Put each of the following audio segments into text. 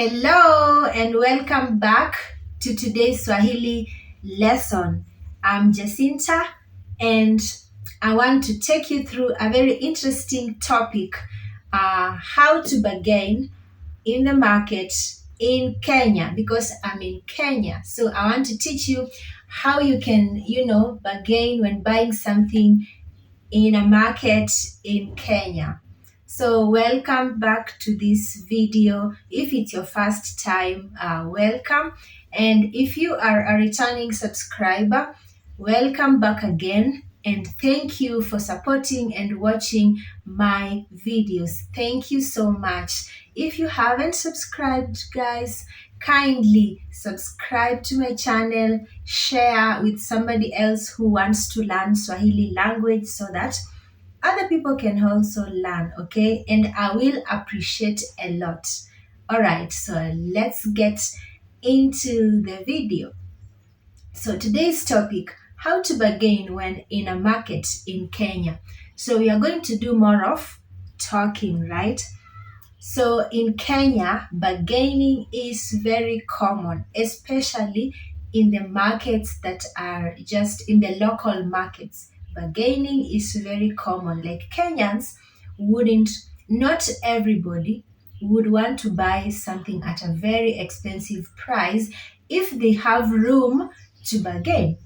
Hello and welcome back to today's Swahili lesson. I'm Jacinta and I want to take you through a very interesting topic, how to bargain in the market in Kenya, because I'm in Kenya. So I want to teach you how you can, bargain when buying something in a market in Kenya. So welcome back to this video. If it's your first time, welcome. And if you are a returning subscriber, welcome back again. And thank you for supporting and watching my videos. Thank you so much. If you haven't subscribed, guys, kindly subscribe to my channel, share with somebody else who wants to learn Swahili language so that other people can also learn, okay? And I will appreciate a lot. All right, so let's get into the video. So today's topic, how to bargain when in a market in Kenya. So we are going to do more of talking, right? So in Kenya, bargaining is very common, especially in the markets that are just in the local markets. Bargaining is very common. Like Kenyans not everybody would want to buy something at a very expensive price if they have room to bargain.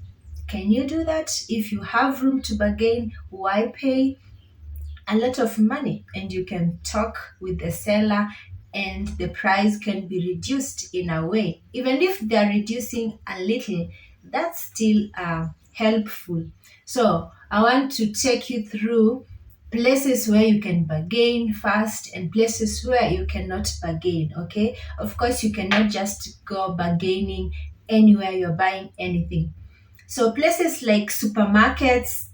Can you do that? If you have room to bargain, why pay a lot of money? And you can talk with the seller and the price can be reduced in a way. Even if they're reducing a little, that's still helpful. So I want to take you through places where you can bargain first and places where you cannot bargain, okay? Of course, you cannot just go bargaining anywhere you're buying anything. So places like supermarkets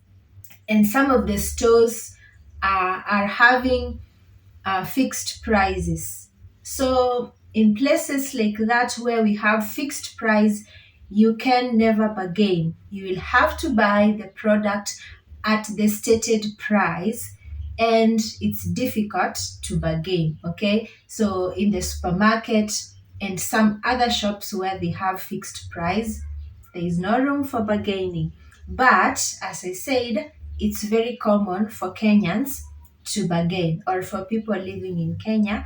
and some of the stores are having fixed prices. So in places like that where we have fixed price, you can never bargain. You will have to buy the product at the stated price and it's difficult to bargain, okay? So in the supermarket and some other shops where they have fixed price, there is no room for bargaining. But as I said, it's very common for Kenyans to bargain, or for people living in Kenya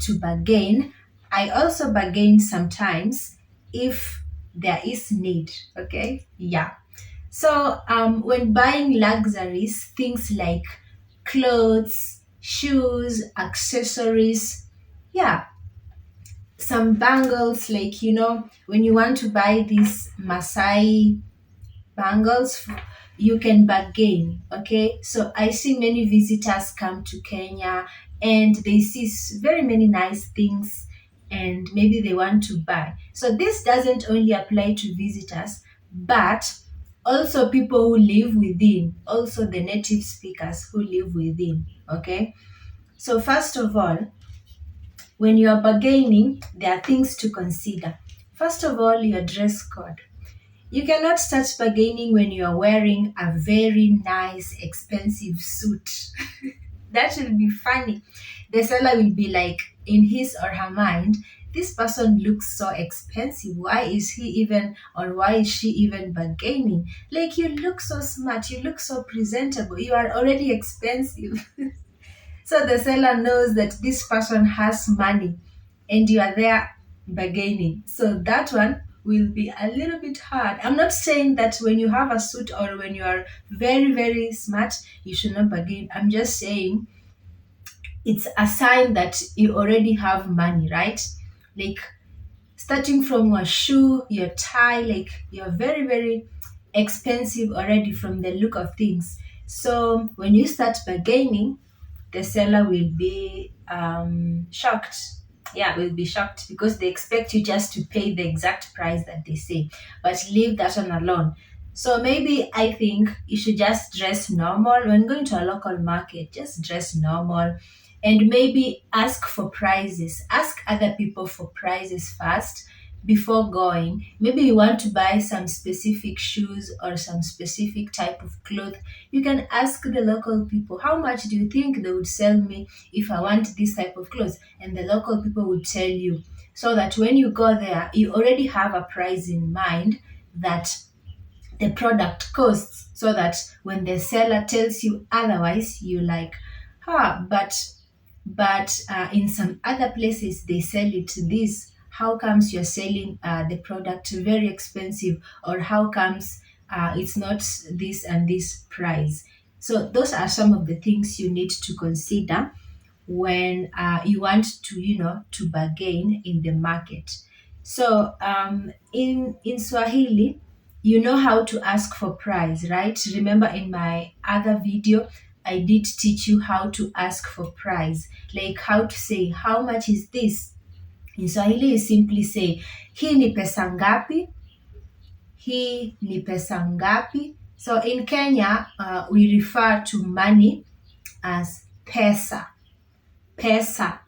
to bargain. I also bargain sometimes if there is need, okay? Yeah. So when buying luxuries, things like clothes, shoes, accessories, yeah, some bangles, like, when you want to buy these Masai bangles, you can bargain, okay? So I see many visitors come to Kenya and they see very many nice things and maybe they want to buy. So this doesn't only apply to visitors, but also people who live within, also the native speakers who live within, okay? So first of all, when you are bargaining, there are things to consider. First of all, your dress code. You cannot start bargaining when you are wearing a very nice, expensive suit. That will be funny. The seller will be like, in his or her mind, this person looks so expensive. Why is he even, or why is she even bargaining? Like, you look so smart, you look so presentable, you are already expensive. So the seller knows that this person has money and you are there bargaining. So that one will be a little bit hard. I'm not saying that when you have a suit or when you are very, very smart, you should not bargain. I'm just saying it's a sign that you already have money, right? Like starting from your shoe, your tie, like you're very, very expensive already from the look of things. So when you start bargaining, the seller will be shocked. Yeah, will be shocked because they expect you just to pay the exact price that they say. But leave that one alone. So maybe I think you should just dress normal. When going to a local market, just dress normal and maybe ask for prices. Ask other people for prices first before going. Maybe you want to buy some specific shoes or some specific type of cloth. You can ask the local people, how much do you think they would sell me if I want this type of clothes? And the local people would tell you. so that when you go there, you already have a price in mind that the product costs, so that when the seller tells you otherwise, you like, but in some other places they sell it this. How comes you're selling the product very expensive, or how comes it's not this and this price? So those are some of the things you need to consider when you want to, to bargain in the market. So in Swahili, you know how to ask for price, right? Remember in my other video, I did teach you how to ask for price, like how to say, how much is this? In Swahili, you simply say, hii ni pesa ngapi? Hii ni pesa ngapi? So in Kenya, we refer to money as pesa. Pesa.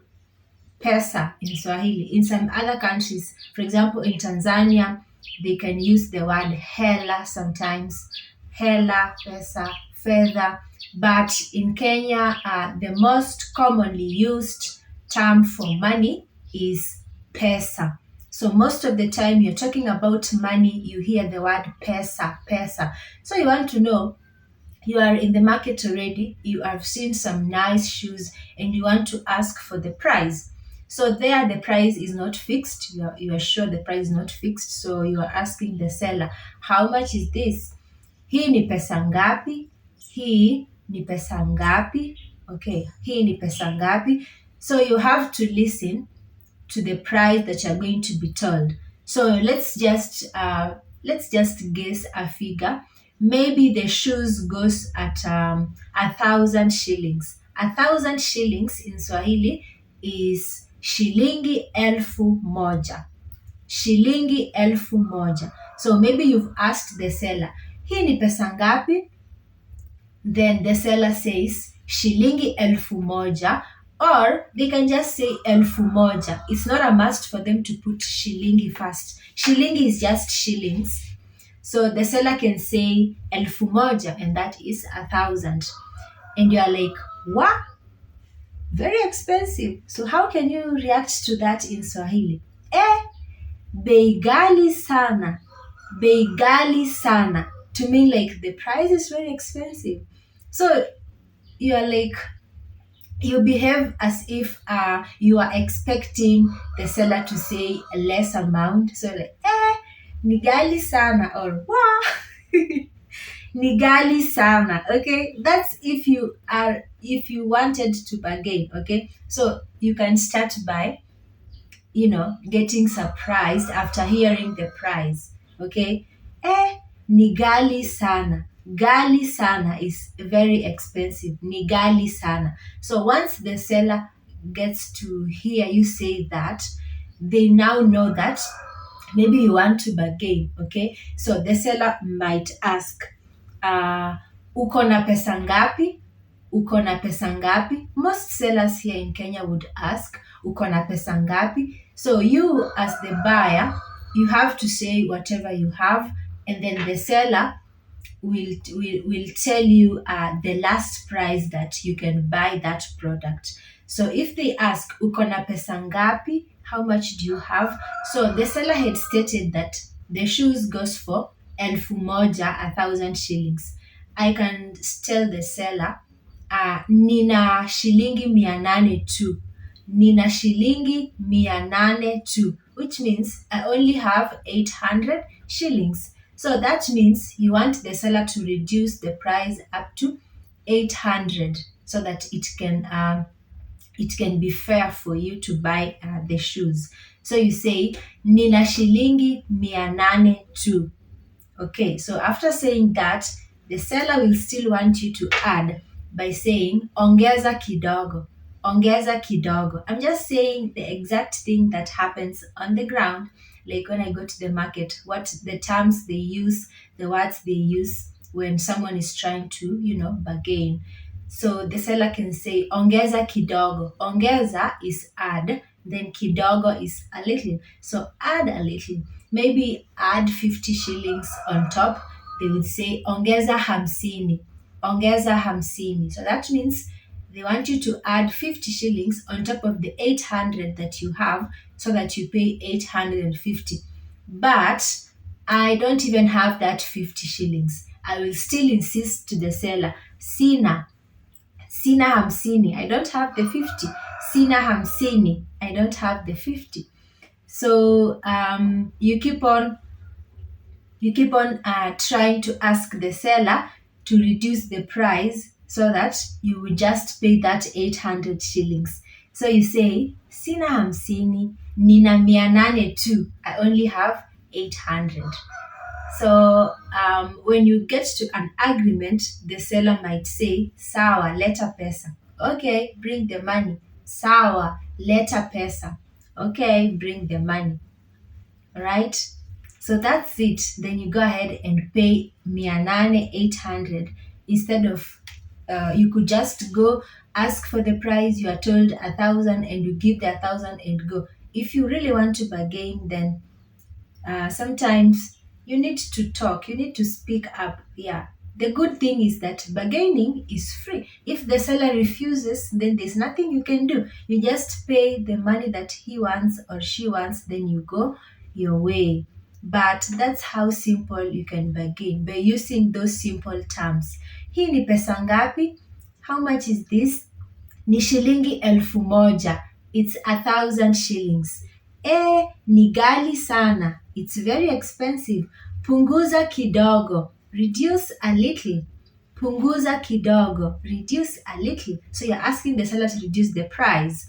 Pesa in Swahili. In some other countries, for example, in Tanzania, they can use the word hela sometimes. Hela, pesa, fedha. But in Kenya, the most commonly used term for money is pesa. So most of the time you're talking about money, you hear the word pesa, pesa. So you want to know, you are in the market already, you have seen some nice shoes, and you want to ask for the price. So there the price is not fixed. You are sure the price is not fixed. So you are asking the seller, how much is this? Hii ni pesa ngapi? Hii ni pesa ngapi? Okay, hii ni pesa ngapi? So you have to listen to the price that you're going to be told. So let's just guess a figure. Maybe the shoes goes at 1,000 shillings. 1,000 shillings in Swahili is shilingi elfu moja. Shilingi elfu moja. So maybe you've asked the seller, hii ni pesa ngapi? Then the seller says shilingi elfu moja, or they can just say elfu moja. It's not a must for them to put shilingi first. Shilingi is just shillings. So the seller can say elfu moja, and that is 1,000. And you are like, what? Very expensive. So how can you react to that in Swahili? Bei ghali sana. Bei ghali sana. To mean like the price is very expensive. So you are like, you behave as if you are expecting the seller to say a less amount. So like, ni ghali sana, or wow, ni ghali sana. Okay, that's if you wanted to bargain. Okay, so you can start by, getting surprised after hearing the price. Okay, ni ghali sana. Ghali sana is very expensive. Ni ghali sana. So once the seller gets to hear you say that, they now know that maybe you want to bargain. Okay, so the seller might ask, uko na pesa ngapi? Uko na pesa ngapi? Most sellers here in Kenya would ask, uko na pesa ngapi? So you as the buyer, you have to say whatever you have, and then the seller will tell you the last price that you can buy that product. So if they ask, uko na pesa ngapi? How much do you have? So the seller had stated that the shoes goes for elfu moja, 1,000 shillings. I can tell the seller, nina shilingi 800 tu. Nina shilingi 800 tu, which means I only have 800 shillings. So that means you want the seller to reduce the price up to 800, so that it can be fair for you to buy the shoes. So you say, nina shilingi 800 tu. Okay, so after saying that, the seller will still want you to add by saying, ongeza kidogo. Ongeza kidogo. I'm just saying the exact thing that happens on the ground, like when I go to the market, what the terms they use, the words they use when someone is trying to, bargain. So the seller can say, ongeza kidogo. Ongeza is add, then kidogo is a little. So add a little. Maybe add 50 shillings on top. They would say, ongeza hamsini. Ongeza hamsini. So that means They want you to add 50 shillings on top of the 800 that you have so that you pay 850. But I don't even have that 50 shillings. I will still insist to the seller, Sina hamsini. I don't have the 50. Sina hamsini. I don't have the 50. So you keep on trying to ask the seller to reduce the price so that you will just pay that 800 shillings. So you say, Sina hamsini, nina mia nane tu. I only have 800. So when you get to an agreement, the seller might say, sawa, leta pesa. Okay, bring the money. Sawa, leta pesa. Okay, bring the money. All right? So that's it. Then you go ahead and pay mia nane 800 instead of you could just go ask for the price. You are told 1,000 and you give the 1,000 and go. If you really want to bargain, then sometimes you need to talk, you need to speak up. Yeah. The good thing is that bargaining is free. If the seller refuses, then there's nothing you can do. You just pay the money that he wants or she wants, then you go your way. But that's how simple you can bargain by using those simple terms. Hii ni pesa ngapi? How much is this? Ni shilingi 1,000. It's 1,000 shillings. Ni ghali sana. It's very expensive. Punguza kidogo. Reduce a little. Punguza kidogo. Reduce a little. So you're asking the seller to reduce the price.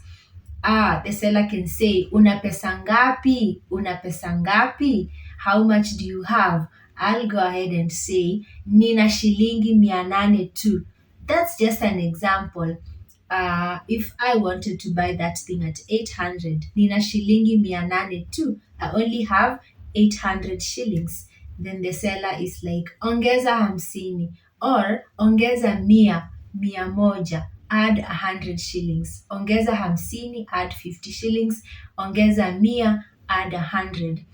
The seller can say, una pesa ngapi? Una pesa ngapi? How much do you have? I'll go ahead and say, nina shilingi mia nane tu. That's just an example. If I wanted to buy that thing at 800, nina shilingi mia nane tu. I only have 800 shillings. Then the seller is like, ongeza hamsini or ongeza mia moja. Add 100 shillings. Ongeza hamsini, add 50 shillings. Ongeza mia, add 100.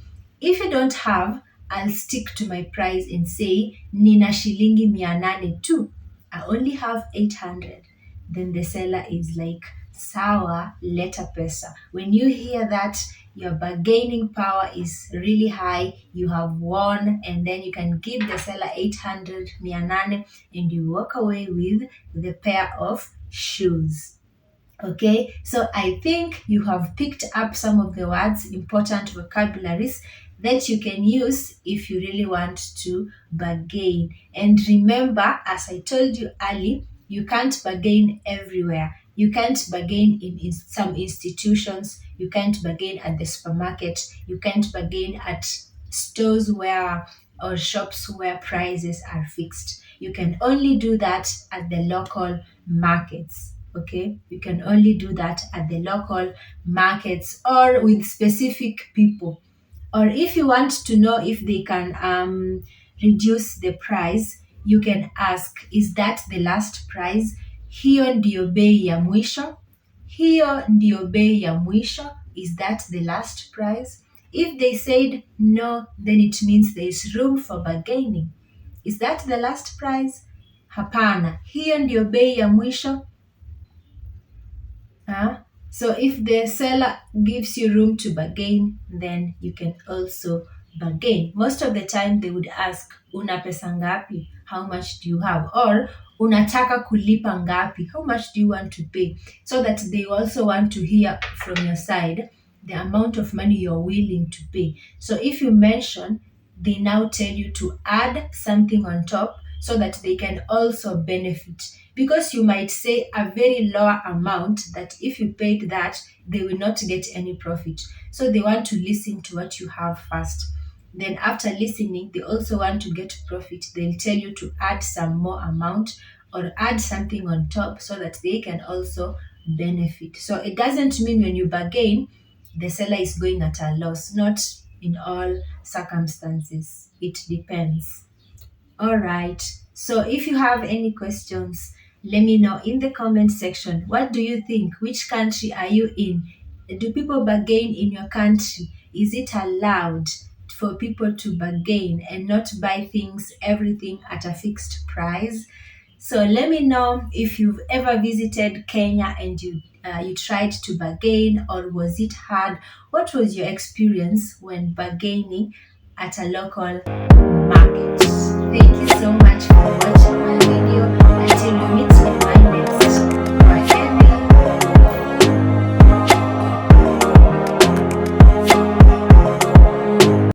If you don't have, I'll stick to my price and say, nina shilingi mia nane tu. I only have 800. Then the seller is like, sawa, leta pesa. When you hear that, your bargaining power is really high. You have won, and then you can give the seller 800 mia nane, and you walk away with the pair of shoes. Okay, so I think you have picked up some of the words, important vocabularies that you can use if you really want to bargain. And remember, as I told you earlier, you can't bargain everywhere. You can't bargain in some institutions. You can't bargain at the supermarket. You can't bargain at stores or shops where prices are fixed. You can only do that at the local markets. Okay, you can only do that at the local markets or with specific people. Or if you want to know if they can reduce the price, you can ask, is that the last price? Hiyo ndio bei ya mwisho? Hiyo ndio bei ya mwisho? Is that the last price? If they said no, then it means there is room for bargaining. Is that the last price? Hapana. Hiyo ndio bei ya mwisho? So if the seller gives you room to bargain, then you can also bargain. Most of the time they would ask, una pesa ngapi? How much do you have? Or unataka kulipa ngapi? How much do you want to pay? So that they also want to hear from your side the amount of money you're willing to pay. So if you mention, they now tell you to add something on top so that they can also benefit. Because you might say a very lower amount that if you paid that, they will not get any profit. So they want to listen to what you have first. Then after listening, they also want to get profit. They'll tell you to add some more amount or add something on top so that they can also benefit. So it doesn't mean when you bargain, the seller is going at a loss. Not in all circumstances. It depends. All right. So if you have any questions, let me know in the comment section. What do you think? Which country are you in? Do people bargain in your country? Is it allowed for people to bargain and not buy everything at a fixed price? So let me know if you've ever visited Kenya and you tried to bargain, or was it hard? What was your experience when bargaining at a local market?